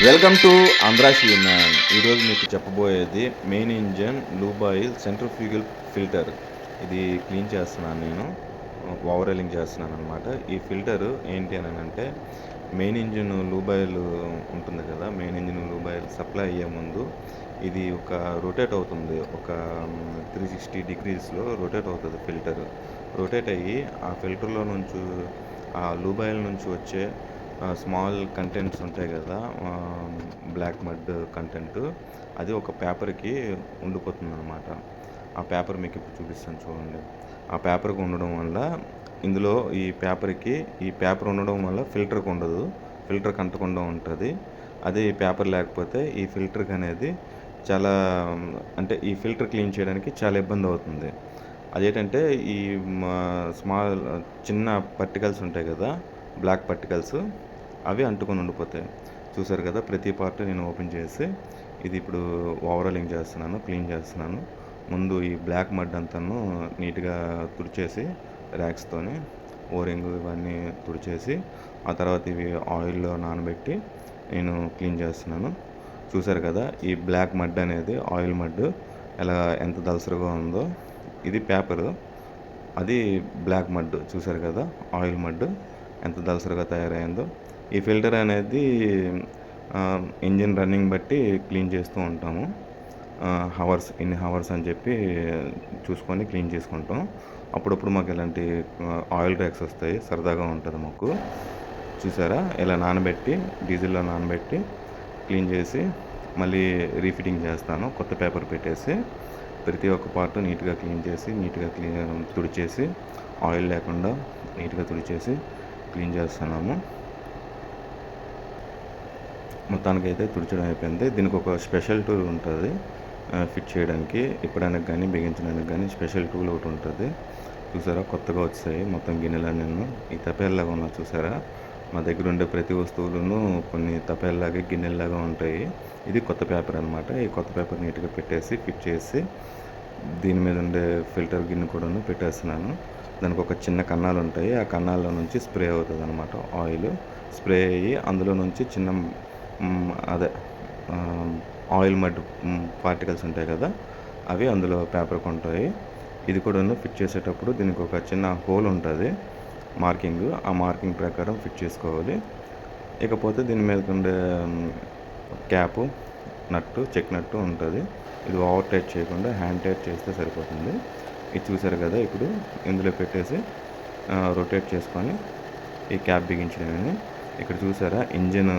Welcome to ఆంధ్రాషి man. ఈరోజు మీకు చెప్పబోయేది main engine lube oil centrifugal filter. ఇది క్లీన్ చేస్తున్నాను నేను. ఓవరాలింగ్ చేస్తున్నాను అనమాట. ఈ ఫిల్టర్ ఏంటి అని అంటే మెయిన్ ఇంజిన్ లూబ్ ఆయిల్ ఉంటుంది కదా, main engine lube oil supply అయ్యే ముందు ఇది ఒక రొటేట్ అవుతుంది. ఒక 360 డిగ్రీస్లో రొటేట్ అవుతుంది ఫిల్టర్. రొటేట్ అయ్యి ఆ ఫిల్టర్లో నుంచి ఆ లూబ్ ఆయిల్ నుంచి వచ్చే స్మాల్ కంటెంట్స్ ఉంటాయి కదా, బ్లాక్ మడ్ కంటెంట్, అది ఒక పేపర్కి ఉండిపోతుందన్నమాట. ఆ పేపర్ మీకు ఇప్పుడు చూపిస్తాను చూడండి. ఆ పేపర్కి ఉండడం వల్ల ఇందులో ఈ పేపర్ ఉండడం వల్ల ఫిల్టర్కి ఉండదు, ఫిల్టర్కి అంటకుండా ఉంటుంది. అదే ఈ పేపర్ లేకపోతే ఈ ఫిల్టర్కి అనేది చాలా, అంటే ఈ ఫిల్టర్ క్లీన్ చేయడానికి చాలా ఇబ్బంది అవుతుంది. అదేంటంటే ఈ స్మాల్ చిన్న పర్టికల్స్ ఉంటాయి కదా, బ్లాక్ పర్టికల్స్, అవి అంటుకొని ఉండిపోతాయి. చూసారు కదా, ప్రతి పార్ట్ నేను ఓపెన్ చేసి ఇది ఇప్పుడు ఓవరాలింగ్ చేస్తున్నాను, క్లీన్ చేస్తున్నాను. ముందు ఈ బ్లాక్ మడ్ అంతాను నీట్గా తుడిచేసి ర్యాక్స్తోని ఓరింగ్ ఇవన్నీ తుడిచేసి ఆ తర్వాత ఇవి ఆయిల్లో నానబెట్టి నేను క్లీన్ చేస్తున్నాను. చూసారు కదా, ఈ బ్లాక్ మడ్ అనేది ఆయిల్ మడ్ ఎంత దలసరిగా ఉందో. ఇది పేపరు, అది బ్లాక్ మడ్. చూసారు కదా, ఆయిల్ మడ్ ఎంత దలసరిగా తయారైందో. ఈ ఫిల్టర్ అనేది ఇంజిన్ రన్నింగ్ బట్టి క్లీన్ చేస్తూ ఉంటాము. ఎన్ని హవర్స్ అని చెప్పి చూసుకొని క్లీన్ చేసుకుంటాం. అప్పుడప్పుడు మాకు ఇలాంటి ఆయిల్ ర్యాక్స్ వస్తాయి, సరదాగా ఉంటుంది మాకు. చూసారా, ఇలా నానబెట్టి డీజిల్లో నానబెట్టి క్లీన్ చేసి మళ్ళీ రీఫిటింగ్ చేస్తాను. కొత్త పేపర్ పెట్టేసి ప్రతి ఒక్క పార్ట్ నీట్గా క్లీన్ చేసి తుడిచేసి ఆయిల్ లేకుండా నీట్గా తుడిచేసి క్లీన్ చేస్తున్నాము. మొత్తానికైతే తుడిచడం అయిపోయింది. దీనికి ఒక స్పెషల్ టూల్ ఉంటుంది ఫిట్ చేయడానికి, ఇప్పడానికి కానీ బిగించడానికి కానీ స్పెషల్ టూల్ ఒకటి ఉంటుంది. చూసారా, కొత్తగా వచ్చాయి మొత్తం గిన్నెలన్నీ. ఈ తపేల్లాగా ఉన్నా చూసారా, మా దగ్గర ఉండే ప్రతి వస్తువులను కొన్ని తపేల్లాగా గిన్నెల్లాగా ఉంటాయి. ఇది కొత్త పేపర్ అనమాట. ఈ కొత్త పేపర్ నీట్గా పెట్టేసి ఫిట్ చేసి దీని మీద ఉండే ఫిల్టర్ గిన్నె కూడా పెట్టేస్తున్నాను. దానికి ఒక చిన్న కన్నాలు ఉంటాయి, ఆ కన్నాల్లో నుంచి స్ప్రే అవుతుంది అనమాట. ఆయిల్ స్ప్రే అయ్యి అందులో నుంచి చిన్న అదే ఆయిల్ మడ్ పార్టికల్స్ ఉంటాయి కదా, అవి అందులో పేపర్కి ఉంటాయి. ఇది కూడా ఫిట్ చేసేటప్పుడు దీనికి ఒక చిన్న హోల్ ఉంటుంది, మార్కింగ్. ఆ మార్కింగ్ ప్రకారం ఫిట్ చేసుకోవాలి. ఇకపోతే దీని మీద ఉండే క్యాపు నట్టు, చెక్ నట్టు ఉంటుంది. ఇది ఓవర్ టైట్ చేయకుండా హ్యాండ్ టైట్ చేస్తే సరిపోతుంది. ఇది చూసారు కదా, ఇప్పుడు ఇందులో పెట్టేసి రొటేట్ చేసుకొని ఈ క్యాప్ బిగించడమని. ఇక్కడ చూసారా, ఇంజిన్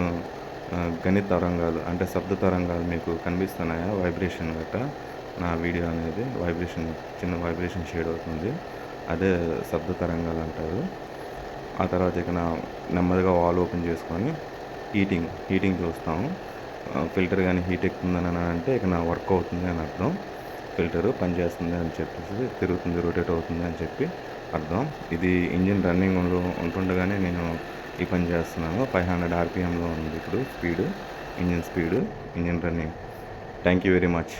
గణిత తరంగాలు అంటే శబ్ద తరంగాలు మీకు కనిపిస్తున్నాయా, వైబ్రేషన్ గట్రా. నా వీడియో అనేది చిన్న వైబ్రేషన్ షేడ్ అవుతుంది, అదే శబ్ద తరంగాలు అంటారు. ఆ తర్వాత ఇక నెమ్మదిగా వాల్ ఓపెన్ చేసుకొని హీటింగ్ చూస్తాము. ఫిల్టర్ కానీ హీట్ ఎక్కుతుందని అంటే ఇక వర్క్ అవుతుంది అని అర్థం. ఫిల్టరు పనిచేస్తుంది అని చెప్పేసి తిరుగుతుంది, రొటేట్ అవుతుంది అని చెప్పి అర్థం. ఇది ఇంజిన్ రన్నింగ్ ఉంటుండగానే నేను ఈ పని చేస్తున్నాను. 500 RPMలో ఉంది ఇప్పుడు engine speed, engine running. Thank you very much.